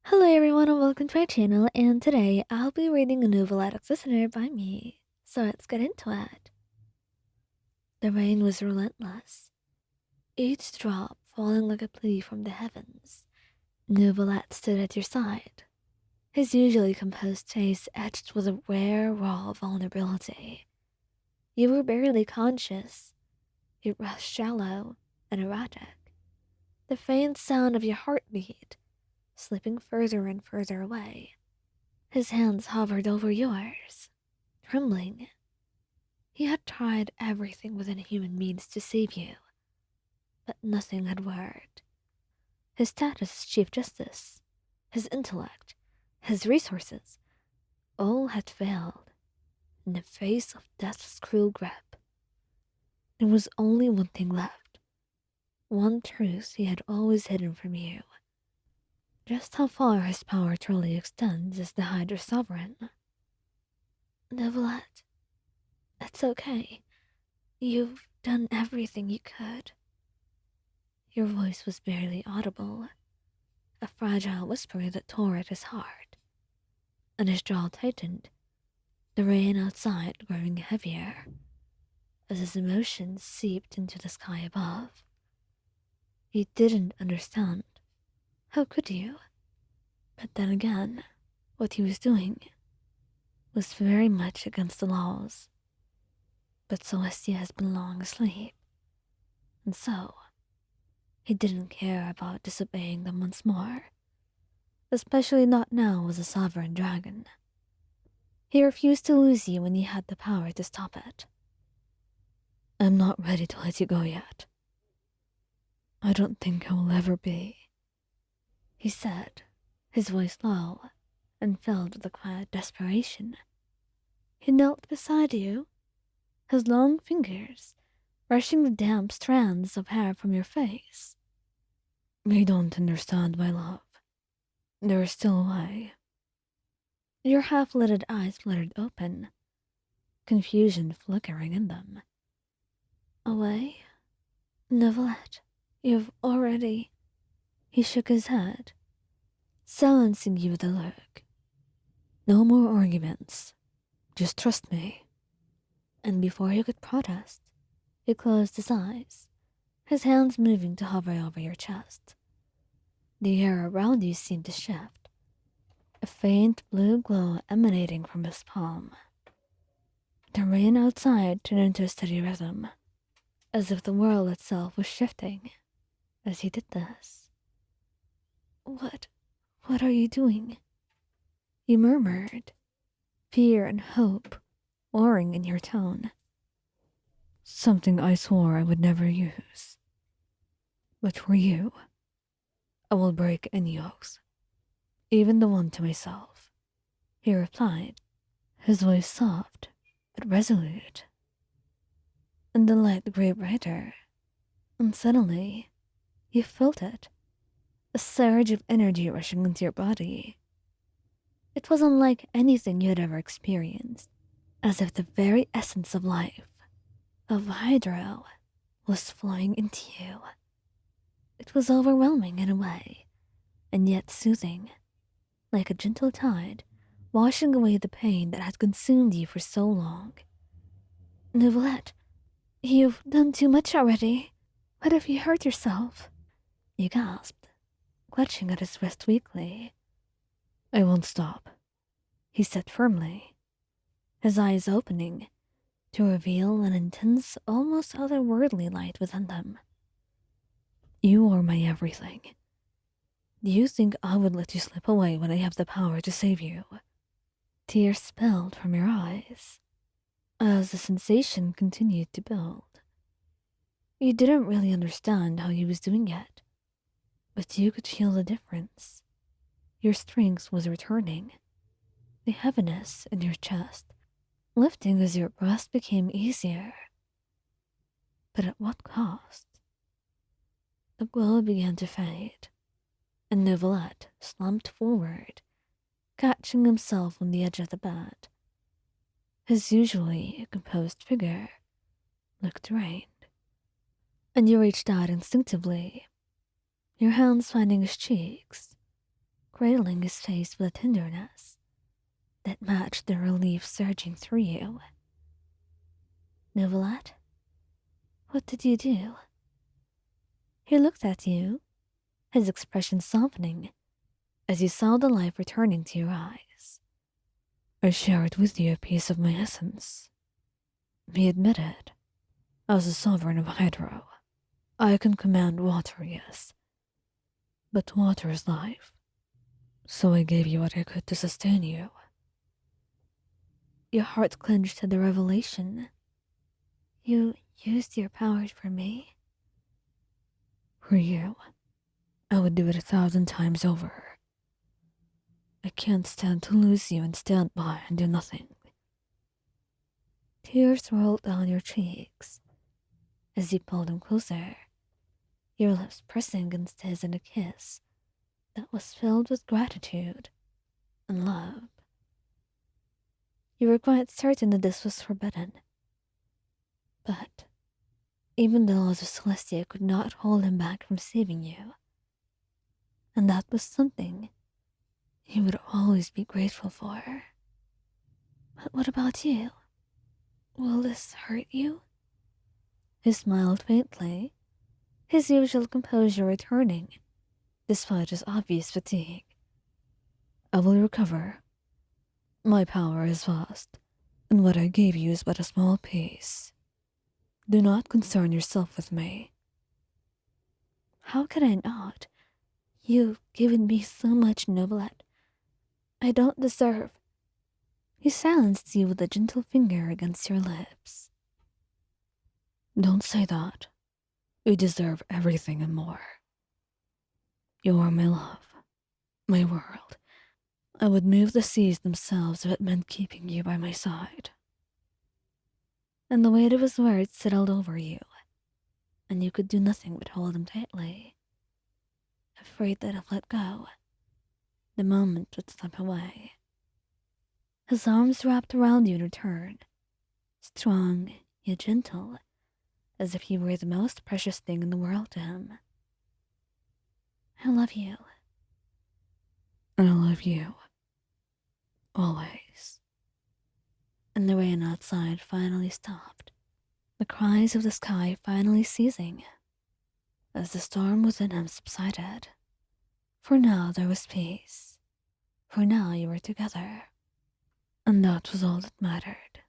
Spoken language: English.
Hello everyone and welcome to my channel, and today I'll be reading a Neuvillette listener by me. So let's get into it. The rain was relentless, each drop falling like a plea from the heavens. Neuvillette stood at your side, his usually composed face etched with a rare raw vulnerability. You were barely conscious, your breath shallow and erratic, the faint sound of your heartbeat slipping further and further away. His hands hovered over yours, trembling. He had tried everything within human means to save you, but nothing had worked. His status as Chief Justice, his intellect, his resources, all had failed in the face of death's cruel grip. There was only one thing left, one truth he had always hidden from you. Just how far his power truly extends as the Hydra Sovereign. Neuvillette, it's okay. You've done everything you could. Your voice was barely audible, a fragile whisper that tore at his heart, and his jaw tightened, the rain outside growing heavier as his emotions seeped into the sky above. He didn't understand. How could you? But then again, what he was doing was very much against the laws. But Celestia has been long asleep, and so he didn't care about disobeying them once more, especially not now as a sovereign dragon. He refused to lose you when he had the power to stop it. I'm not ready to let you go yet. I don't think I will ever be, he said, his voice low and filled with a quiet desperation. He knelt beside you, his long fingers brushing the damp strands of hair from your face. You don't understand, my love. There is still a way. Your half-lidded eyes fluttered open, confusion flickering in them. A way? Neuvillette, you've already... He shook his head, silencing you with a look. No more arguments. Just trust me. And before you could protest, he closed his eyes, his hands moving to hover over your chest. The air around you seemed to shift, a faint blue glow emanating from his palm. The rain outside turned into a steady rhythm, as if the world itself was shifting as he did this. What are you doing? You murmured, fear and hope warring in your tone. Something I swore I would never use. But for you, I will break any oath, even the one to myself, he replied, his voice soft but resolute. And the light grew brighter, and suddenly you felt it, a surge of energy rushing into your body. It was unlike anything you had ever experienced, as if the very essence of life, of Hydro, was flowing into you. It was overwhelming in a way, and yet soothing, like a gentle tide washing away the pain that had consumed you for so long. Neuvillette, you've done too much already. What if you hurt yourself? You gasped, clutching at his wrist weakly. I won't stop, he said firmly, his eyes opening to reveal an intense, almost otherworldly light within them. You are my everything. Do you think I would let you slip away when I have the power to save you? Tears spilled from your eyes as the sensation continued to build. You didn't really understand how he was doing it, but you could feel the difference. Your strength was returning, the heaviness in your chest lifting as your breath became easier. But at what cost? The glow began to fade, and Neuvillette slumped forward, catching himself on the edge of the bed. His usually composed figure looked drained, and you reached out instinctively, your hands finding his cheeks, cradling his face with a tenderness that matched the relief surging through you. Neuvillette, what did you do? He looked at you, his expression softening as you saw the life returning to your eyes. I shared with you a piece of my essence. He admitted, as the sovereign of Hydro, I can command water, yes, but water is life, so I gave you what I could to sustain you. Your heart clenched at the revelation. You used your power for me? For you, I would do it 1,000 times over. I can't stand to lose you and stand by and do nothing. Tears rolled down your cheeks as you pulled him closer, your lips pressing against his in a kiss that was filled with gratitude and love. You were quite certain that this was forbidden, but even the laws of Celestia could not hold him back from saving you, and that was something he would always be grateful for. But what about you? Will this hurt you? He smiled faintly, his usual composure returning, despite his obvious fatigue. I will recover. My power is vast, and what I gave you is but a small piece. Do not concern yourself with me. How could I not? You've given me so much, Neuvillette. I don't deserve. He silenced you with a gentle finger against your lips. Don't say that. You deserve everything and more. You are my love, my world. I would move the seas themselves if it meant keeping you by my side. And the weight of his words settled over you, and you could do nothing but hold him tightly, afraid that if let go, the moment would slip away. His arms wrapped around you in return, strong yet gentle, as if you were the most precious thing in the world to him. I love you. I love you. Always. And the rain outside finally stopped, the cries of the sky finally ceasing, as the storm within him subsided. For now there was peace. For now you were together. And that was all that mattered.